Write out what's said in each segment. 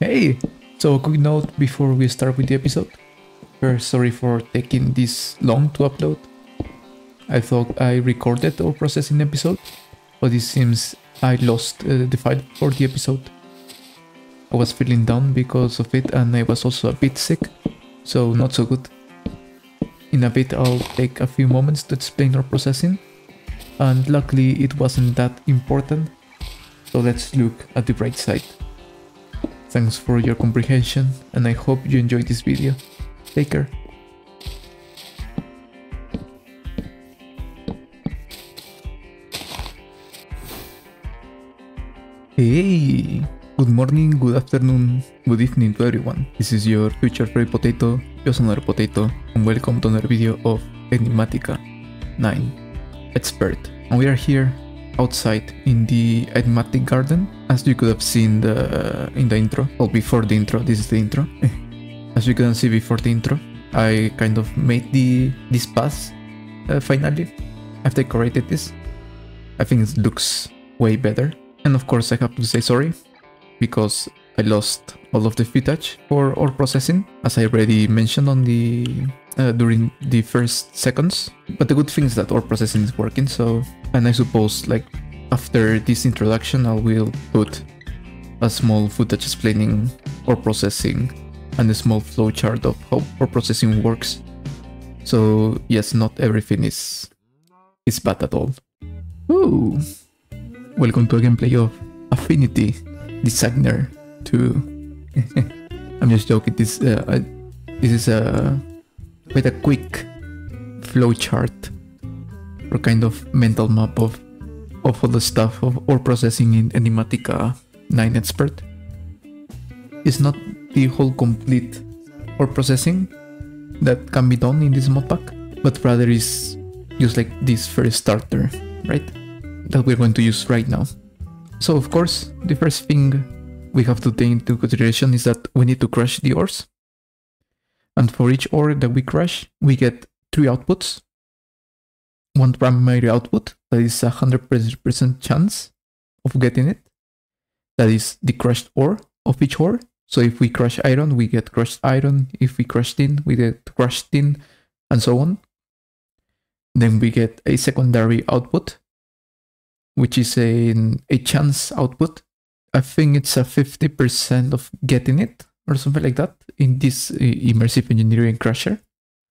Hey! So a quick note before we start with the episode. First, sorry for taking this long to upload. I thought I recorded our processing episode, but it seems I lost the file for the episode. I was feeling down because of it and I was also a bit sick, so not so good. In a bit I'll take a few moments to explain our processing, and luckily it wasn't that important, so let's look at the bright side. Thanks for your comprehension and I hope you enjoyed this video. Take care. Hey! Good morning, good afternoon, good evening to everyone. This is your future fairy potato, JustAPotato, and welcome to another video of Enigmatica 9 Expert. And we are here outside in the Enigmatic garden, as you could have seen in the intro, or before the intro. This is the intro. As you can see before the intro, I kind of made this path finally. I've decorated this. I think it looks way better. And of course I have to say sorry, because I lost all of the footage for our processing, as I already mentioned on during the first seconds. But the good thing is that our processing is working, so, and I suppose like after this introduction I will put a small footage explaining our processing and a small flowchart of how our processing works. So yes, not everything is bad at all. Ooh. Welcome to a gameplay of Affinity Designer 2. I'm just joking. This is quite a quick flowchart or kind of mental map of all the stuff of our processing in Enigmatica 9 Expert. It's not the whole complete or processing that can be done in this modpack, but rather is just like this first starter, right? That we're going to use right now. So of course, the first thing we have to take into consideration is that we need to crush the ores. And for each ore that we crush, we get 3 outputs. One primary output, that is 100% chance of getting it. That is the crushed ore of each ore. So if we crush iron, we get crushed iron. If we crush tin, we get crushed tin, and so on. Then we get a secondary output, which is a chance output. I think it's a 50% of getting it, or something like that, in this immersive engineering crusher.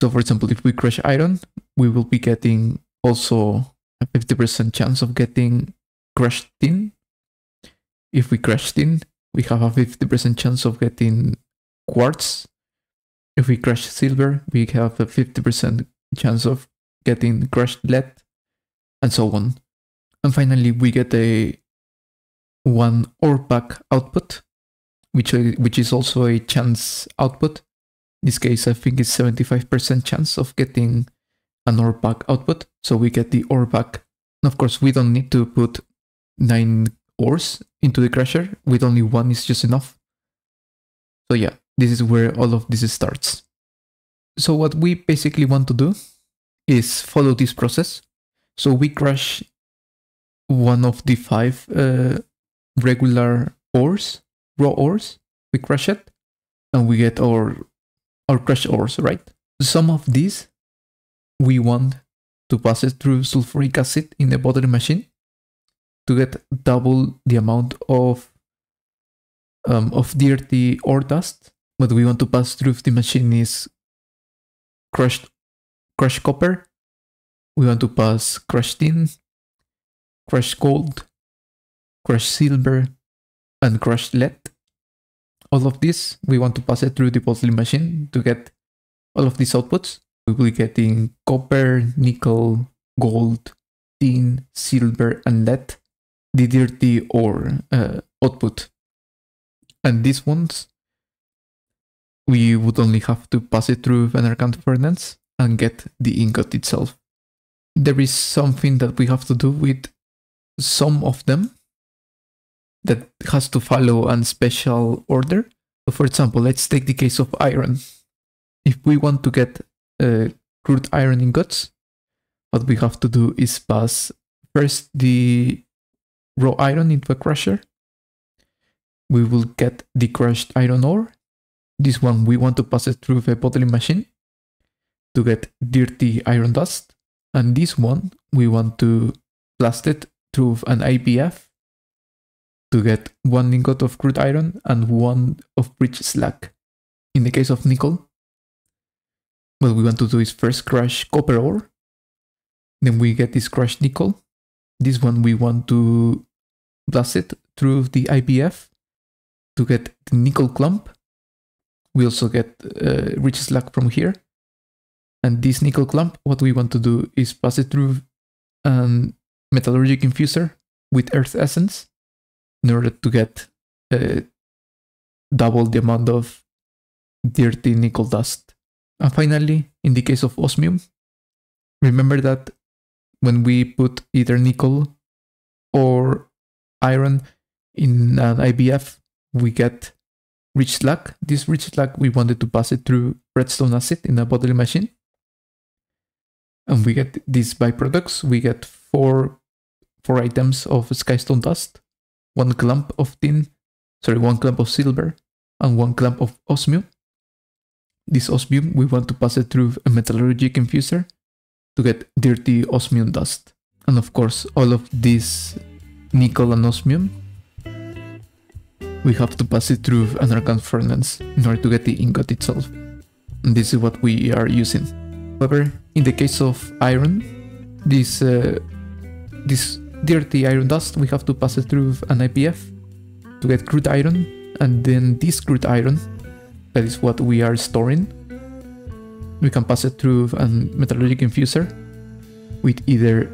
So for example, if we crush iron, we will be getting also a 50% chance of getting crushed tin. If we crush tin, we have a 50% chance of getting quartz. If we crush silver, we have a 50% chance of getting crushed lead, and so on. And finally, we get a 1 ore pack output, which is also a chance output. In this case, I think it's 75% chance of getting an ore pack output. So we get the ore pack. And of course, we don't need to put 9 ores into the crusher. With only 1 is just enough. So yeah, this is where all of this starts. So what we basically want to do is follow this process. So we crush one of the 5 regular ores, raw ores. We crush it and we get our crushed ores, right? Some of these we want to pass it through sulfuric acid in the bottling machine to get double the amount of dirty ore dust. What we want to pass through the machine is crushed copper. We want to pass crushed tin, crushed gold, crushed silver, and crushed lead. All of this, we want to pass it through the bottling machine to get all of these outputs. We will be getting copper, nickel, gold, tin, silver, and lead, the dirty ore output. And these ones, we would only have to pass it through an arcane furnace and get the ingot itself. There is something that we have to do with some of them that has to follow a special order. So for example, let's take the case of iron. If we want to get crude iron ingots, what we have to do is pass first the raw iron into a crusher, we will get the crushed iron ore. This one we want to pass it through the bottling machine to get dirty iron dust. And this one we want to blast it through an IPF to get 1 ingot of crude iron and 1 of bridge slag. In the case of nickel, what we want to do is first crush copper ore. Then we get this crushed nickel. This one we want to blast it through the IPF to get the nickel clump. We also get rich slag from here. And this nickel clump, what we want to do is pass it through a metallurgic infuser with earth essence in order to get double the amount of dirty nickel dust. And finally, in the case of osmium, remember that when we put either nickel or iron in an IBF, we get rich slag. This rich slag, we wanted to pass it through redstone acid in a bottling machine. And we get these byproducts. We get four items of skystone dust, 1 clump of 1 clump of silver, and 1 clump of osmium. This osmium, we want to pass it through a metallurgic infuser to get dirty osmium dust. And of course, all of this nickel and osmium, we have to pass it through an argon furnace in order to get the ingot itself. And this is what we are using. However, in the case of iron, this dirty iron dust, we have to pass it through an IPF to get crude iron. And then this crude iron, that is what we are storing, we can pass it through a metallurgic infuser with either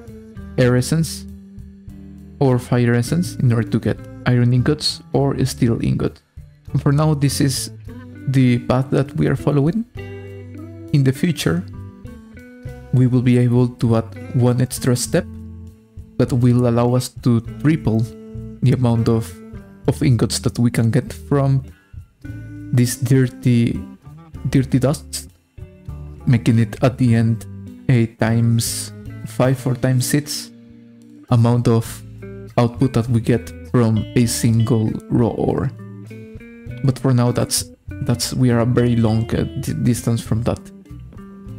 air essence or fire essence in order to get iron ingots or steel ingot. And for now, this is the path that we are following. In the future, we will be able to add 1 extra step that will allow us to triple the amount of ingots that we can get from this dirty dust, making it at the end a times 5 or times 6 amount of output that we get from a single raw ore. But for now, we are a very long distance from that.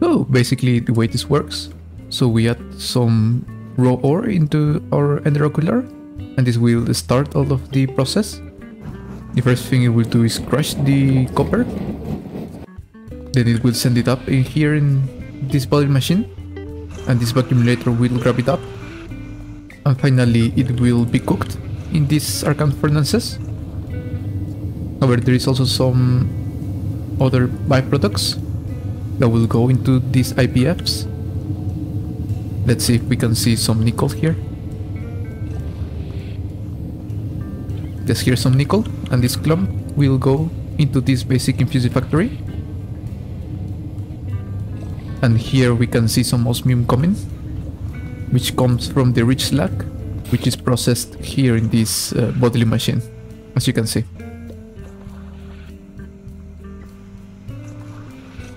So basically, the way this works, so we add some raw ore into our ender ocular, and this will start all of the process. The first thing it will do is crush the copper. Then it will send it up in here in this bottling machine, and this vacuumulator will grab it up. And finally, it will be cooked in these argon furnaces. However, there is also some other byproducts that will go into these IPFs. Let's see if we can see some nickel here. Yes, here's some nickel, and this clump will go into this basic infusing factory. And here we can see some osmium coming, which comes from the rich slag, which is processed here in this bottling machine, as you can see.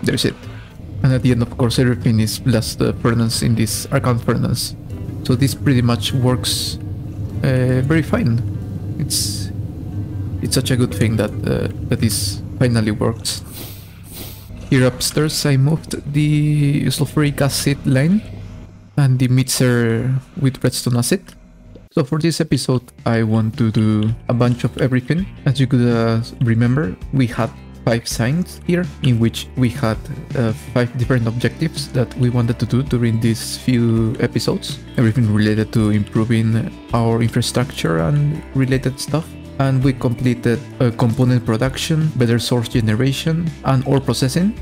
There's it. And at the end, of course, everything is blast furnace in this argon furnace. So this pretty much works very fine. It's such a good thing that this finally works. Here upstairs, I moved the sulfuric acid line and the mixer with redstone acid. So for this episode, I want to do a bunch of everything. As you could remember, we had 5 signs here, in which we had 5 different objectives that we wanted to do during these few episodes. Everything related to improving our infrastructure and related stuff. And we completed component production, better source generation, and ore processing.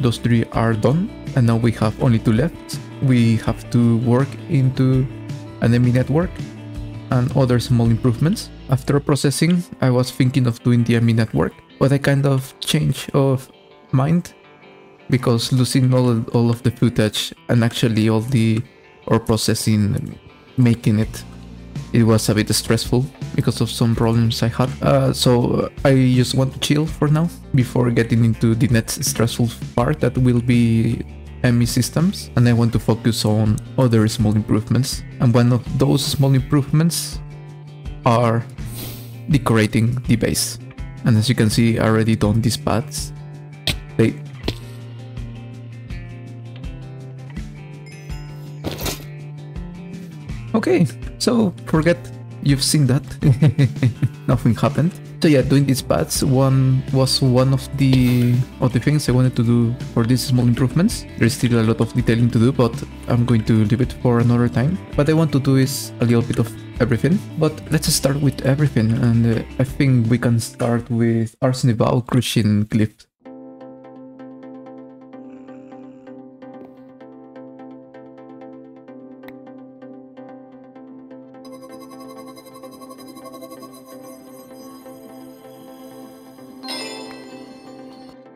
Those 3 are done, and now we have only 2 left. We have to work into an ME network and other small improvements. After processing, I was thinking of doing the ME network, but I kind of changed of mind because losing all of the footage and actually all the ore processing, making it was a bit stressful because of some problems I had. So I just want to chill for now before getting into the next stressful part that will be ME systems, and I want to focus on other small improvements. And one of those small improvements are decorating the base. And as you can see, I already done these paths. Okay, so forget you've seen that. Nothing happened. So yeah, doing these paths was one of the things I wanted to do for these small improvements. There's still a lot of detailing to do, but I'm going to leave it for another time. What I want to do is a little bit of everything, but let's start with everything, and I think we can start with Arsenal Crushing Glyph.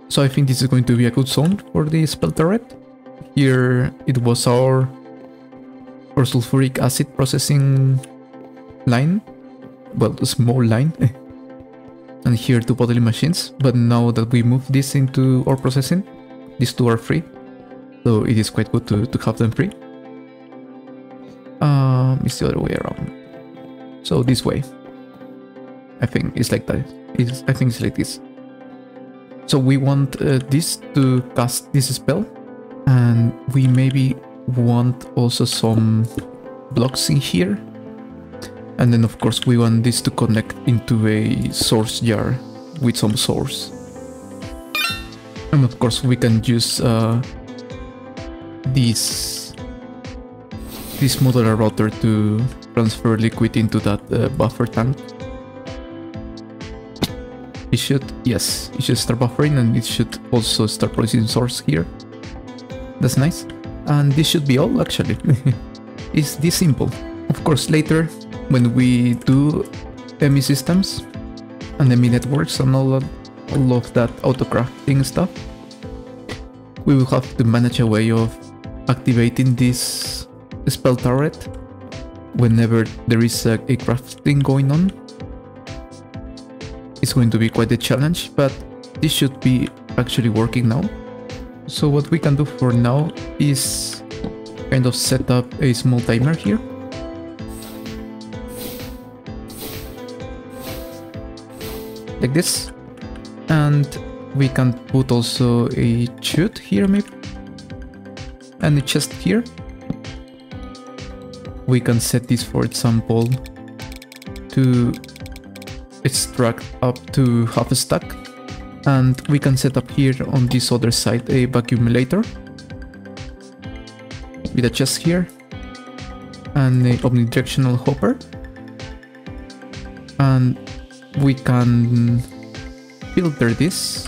So I think this is going to be a good zone for the spell turret. Here it was our sulfuric acid processing line, well, the small line, and here two bottling machines. But now that we move this into ore processing, these two are free, so it is quite good to have them free. It's the other way around. So this way, I think it's like that. I think it's like this. So we want this to cast this spell, and we maybe want also some blocks in here. And then of course we want this to connect into a source jar with some source. And of course we can use this modular router to transfer liquid into that buffer tank. It should start buffering, and it should also start producing source here. That's nice. And this should be all, actually. It's this simple. Of course, later, when we do ME systems and ME networks and all of that auto-crafting stuff, we will have to manage a way of activating this spell turret whenever there is a crafting going on. It's going to be quite a challenge, but this should be actually working now. So what we can do for now is kind of set up a small timer here. Like this. And we can put also a chute here maybe. And a chest here. We can set this, for example, to extract up to half a stack, and we can set up here on this other side a vacuumulator with a chest here and a omnidirectional hopper, and we can filter this.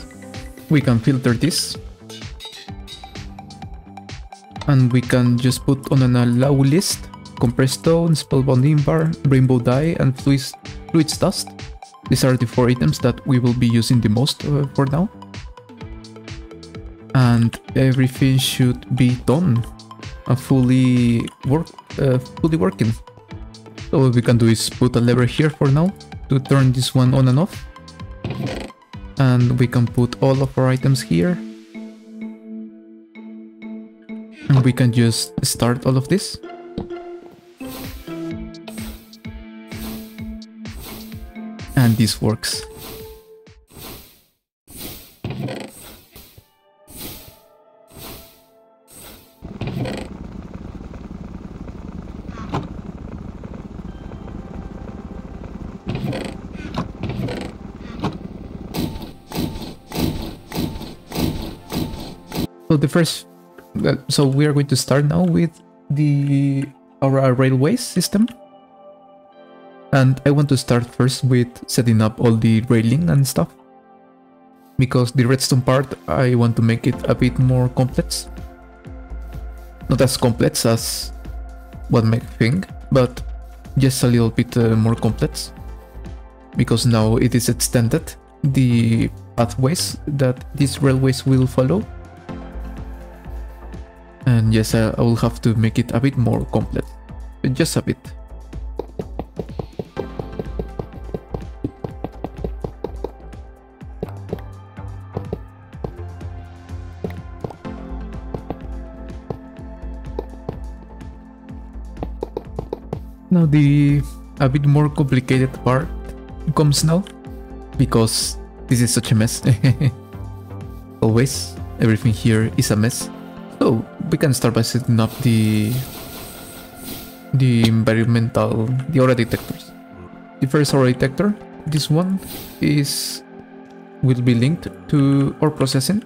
And we can just put on an allow list compressed stone, spellbinding bar, rainbow dye, and fluids dust. These are the 4 items that we will be using the most for now. And everything should be done and fully working. So what we can do is put a lever here for now to turn this one on and off. And we can put all of our items here. And we can just start all of this. And this works. So we are going to start now with our railways system. And I want to start first with setting up all the railing and stuff, because the redstone part I want to make it a bit more complex. Not as complex as one might think, but just a little bit more complex, because now it is extended the pathways that these railways will follow. And yes, I will have to make it a bit more complex, just a bit. Now a bit more complicated part comes now, because this is such a mess. Always, everything here is a mess. So we can start by setting up the aura detectors. The first aura detector, this one will be linked to our processing.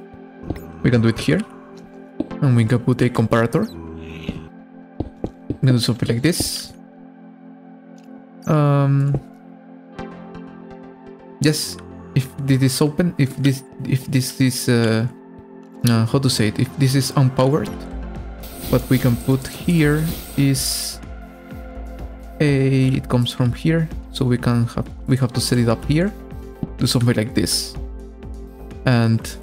We can do it here, and we can put a comparator. I'm gonna do something like this. Yes, if this is open, if this is how to say it, if this is unpowered, what we can put here is it comes from here, so we have to set it up here, do something like this, and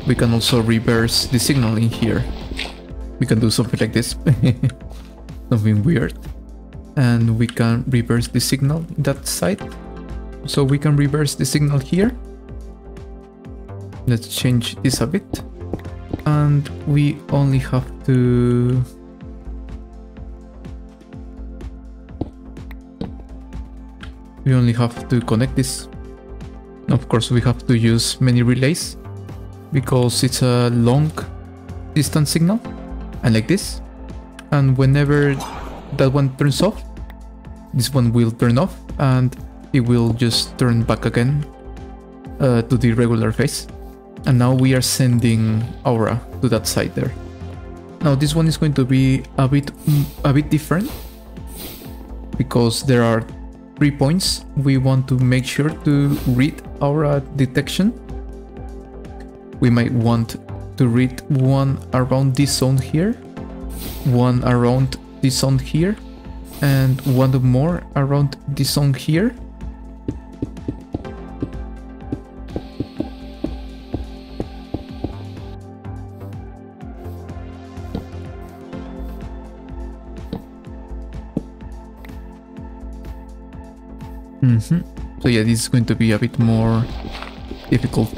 we can also reverse the signal in here. We can do something like this, something weird, and we can reverse the signal in that side. So we can reverse the signal here. Let's change this a bit, and we only have to connect this. Of course, we have to use many relays because it's a long distance signal, and like this. And whenever that one turns off, this one will turn off, and it will just turn back again to the regular phase. And now we are sending aura to that side there. Now this one is going to be a bit different, because there are 3 points we want to make sure to read aura detection. We might want to read one around this zone here, one around this zone here, and one more around this zone here. So yeah, this is going to be a bit more difficult.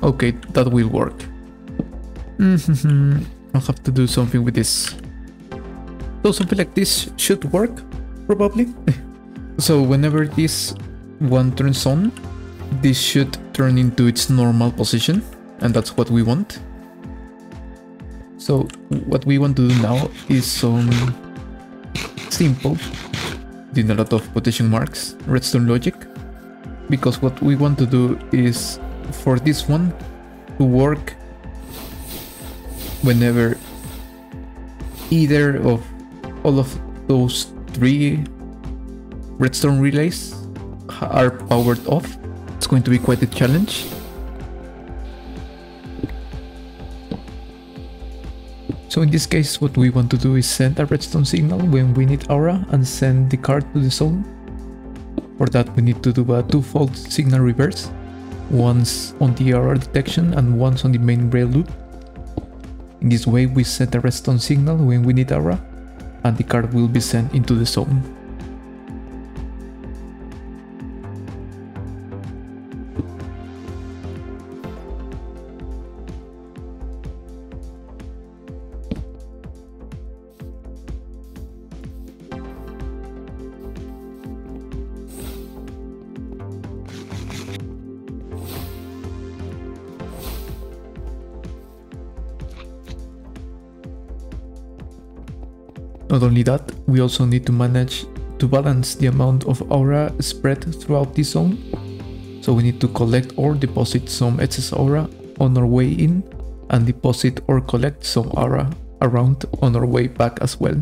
Okay, that will work. I'll have to do something with this. So something like this should work, probably. So whenever this one turns on, this should turn into its normal position, and that's what we want. So what we want to do now is some simple, in a lot of quotation marks, redstone logic, because what we want to do is for this one to work whenever either of all of those 3 redstone relays are powered off. It's going to be quite a challenge. So in this case, what we want to do is send a redstone signal when we need aura and send the card to the zone. For that, we need to do a 2-fold signal reverse, once on the aura detection and once on the main rail loop. In this way, we send a redstone signal when we need aura, and the card will be sent into the zone. Not only that, we also need to manage to balance the amount of aura spread throughout the zone. So we need to collect or deposit some excess aura on our way in, and deposit or collect some aura around on our way back as well.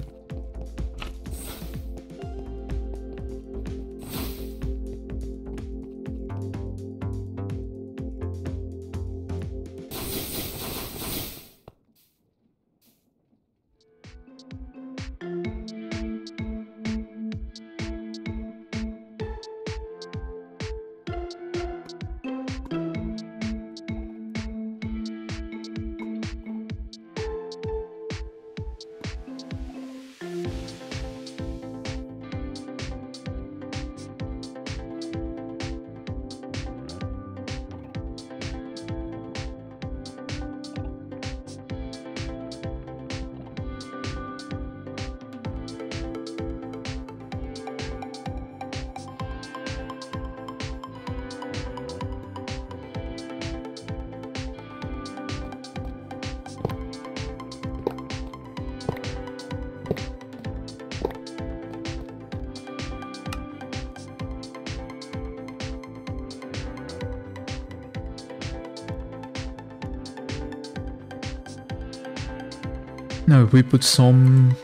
Now if we put some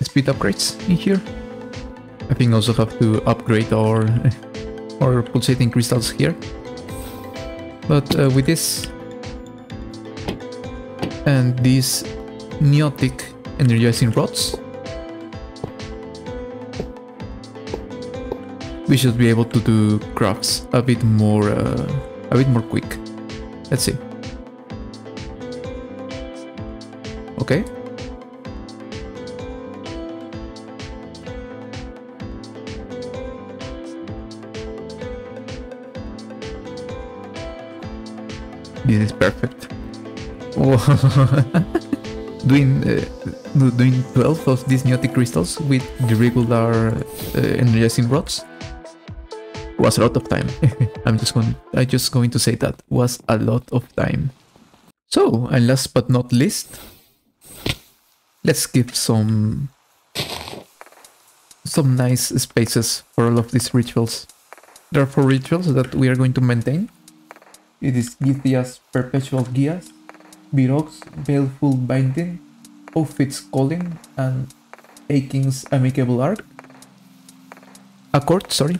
speed upgrades in here, I think also have to upgrade our pulsating crystals here. But with this and these Niotic energizing rods, we should be able to do crafts a bit more quick. Let's see. Okay. This is perfect. Oh. doing 12 of these Niotic crystals with the regular energizing rods was a lot of time. I'm just going to say that was a lot of time. So, and last but not least, let's give some nice spaces for all of these rituals. There are 4 rituals that we are going to maintain. It is Githia's Perpetual Gias, Virog's Baleful Binding, Ophid's Calling, and Aking's Amicable Arc. Accord, sorry.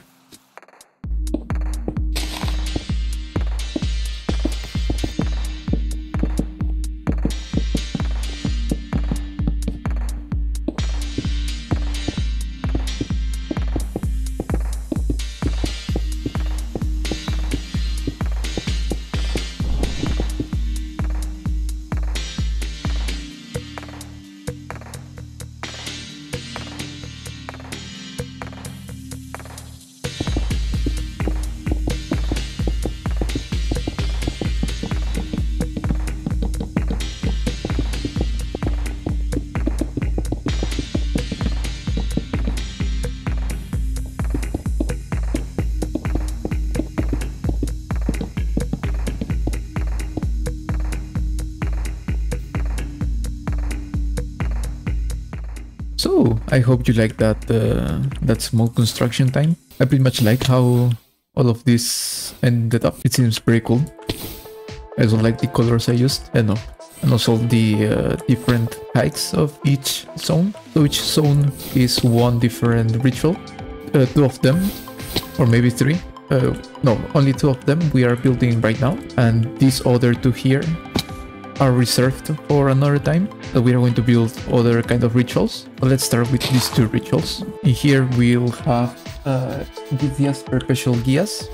So I hope you like that small construction time. I pretty much like how all of this ended up. It seems pretty cool. I also like the colors I used, and also the different heights of each zone. So each zone is one different ritual. 2 of them, or maybe 3. No, only 2 of them we are building right now, and these other 2 here are reserved for another time. So we are going to build other kind of rituals. But let's start with these 2 rituals. In here we'll have Githia's Perpetual Gias.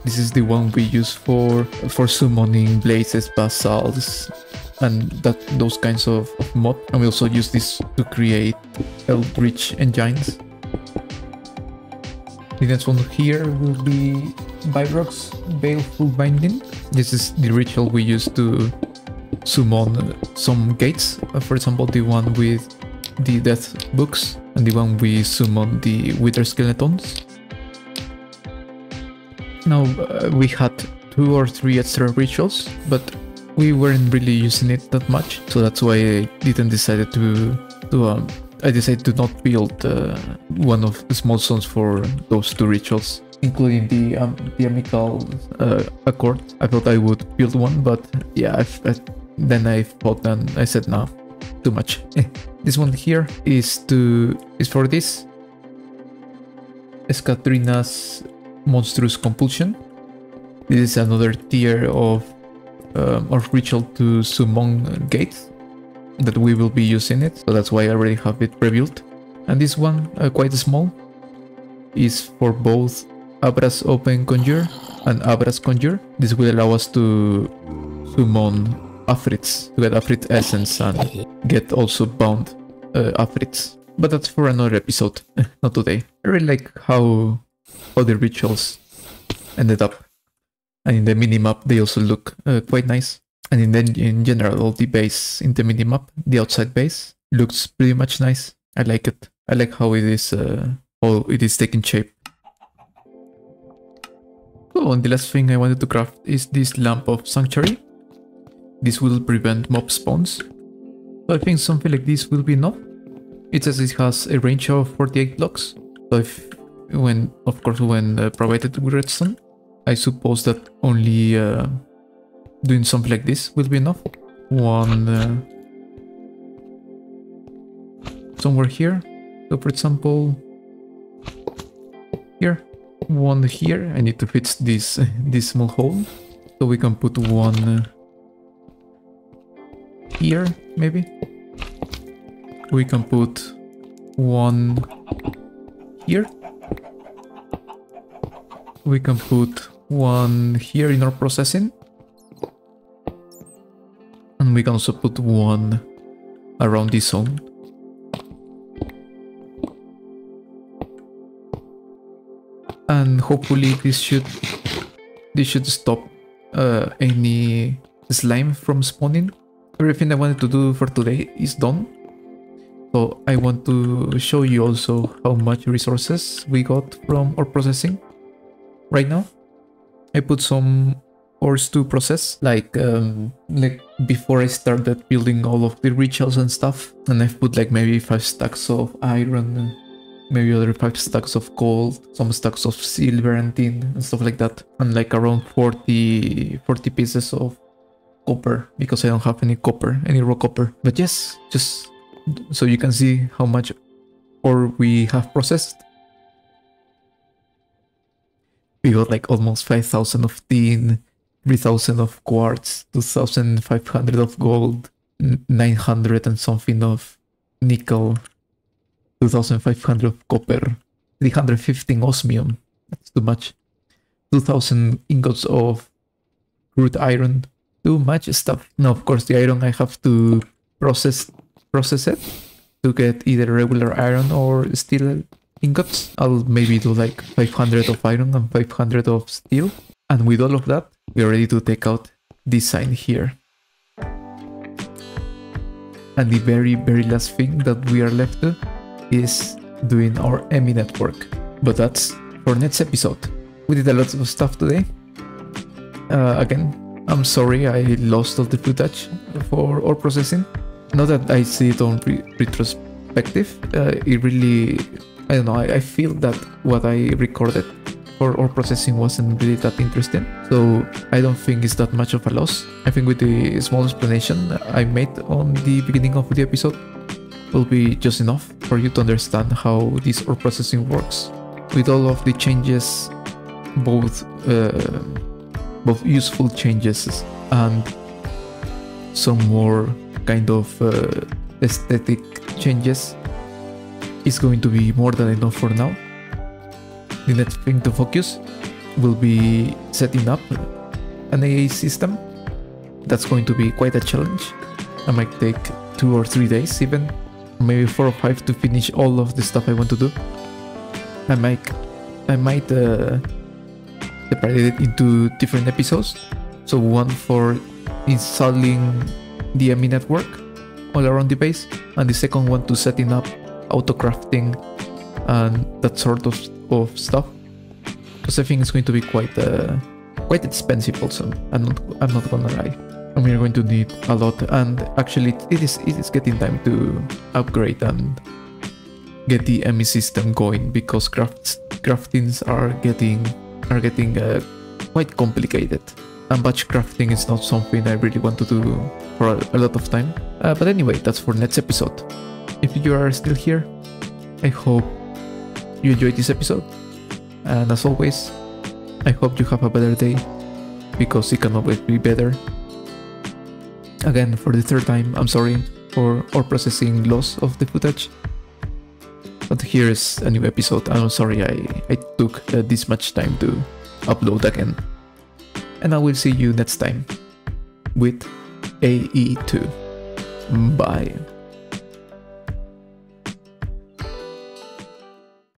This is the one we use for summoning blazes, basalts, and those kinds of mod. And we also use this to create Eldritch engines. The next one here will be Virog's Baleful Binding. This is the ritual we use to summon some gates. For example, the one with the death books, and the one we summon the wither skeletons. Now we had 2 or 3 extra rituals, but we weren't really using it that much, so that's why I didn't decide I decided to not build one of the small zones for those 2 rituals, including the Amicable Accord. I thought I would build one, but yeah, then I thought and I said no, too much. This one here is for this Escatrina's Monstrous Compulsion. This is another tier of ritual to summon gates that we will be using it, so that's why I already have it pre-built. And this one, quite small, is for both Abra's Open Conjure and Abra's Conjure. This will allow us to summon Afrits, to get Afrit Essence and get also bound Afrits. But that's for another episode, not today. I really like how the rituals ended up. And in the minimap they also look quite nice. And in general, all the base in the minimap, the outside base, looks pretty much nice. I like it. I like how it is taking shape. Oh, and the last thing I wanted to craft is this Lamp of Sanctuary. This will prevent mob spawns. So I think something like this will be enough. It says it has a range of 48 blocks. So when provided with redstone, I suppose that only doing something like this will be enough. 1, somewhere here. So for example, here, one here. I need to fix this small hole, so we can put one here maybe. We can put one here. We can put one here in our processing. And we can also put one around this zone. And hopefully this should stop any slime from spawning. Everything I wanted to do for today is done. So I want to show you also how much resources we got from our processing right now. I put some ores to process, like before I started building all of the rituals and stuff, and I've put like maybe 5 stacks of iron, maybe other 5 stacks of gold, some stacks of silver and tin and stuff like that, and like around 40 pieces of copper, because I don't have any copper, any raw copper. But yes, just so you can see how much ore we have processed. We got like almost 5,000 of tin, 3,000 of quartz, 2,500 of gold, 900 and something of nickel, 2,500 of copper, 315 osmium, that's too much, 2,000 ingots of crude iron, too much stuff. Now of course the iron I have to process it to get either regular iron or steel ingots. I'll maybe do like 500 of iron and 500 of steel. And with all of that, we're ready to take out this sign here. And the very last thing that we are left to is doing our EMI network. But that's for next episode. We did a lot of stuff today. Again, I'm sorry I lost all the footage for our processing. Not that I see it on retrospective. It really, I don't know, I feel that what I recorded for our processing wasn't really that interesting. So I don't think it's that much of a loss. I think with the small explanation I made on the beginning of the episode will be just enough for you to understand how this ore processing works. With all of the changes, both useful changes and some more kind of aesthetic changes, is going to be more than enough for now. The next thing to focus will be setting up an AA system. That's going to be quite a challenge. I might take 2 or 3 days even, or maybe 4 or 5 to finish all of the stuff I want to do. I might separate it into different episodes. So one for installing the EMI network all around the base, and the second one to setting up auto crafting and that sort of stuff, because I think it's going to be quite expensive also. I'm not gonna lie, and we're going to need a lot. And actually it is getting time to upgrade and get the EMI system going, because craftings are getting quite complicated, and batch crafting is not something I really want to do for a lot of time. But anyway, that's for next episode. If you are still here, I hope you enjoyed this episode, and as always, I hope you have a better day, because it can always be better. Again, for the 3rd time, I'm sorry for our processing loss of the footage, but here's a new episode. I'm sorry I took this much time to upload again, and I will see you next time with AE2. Bye.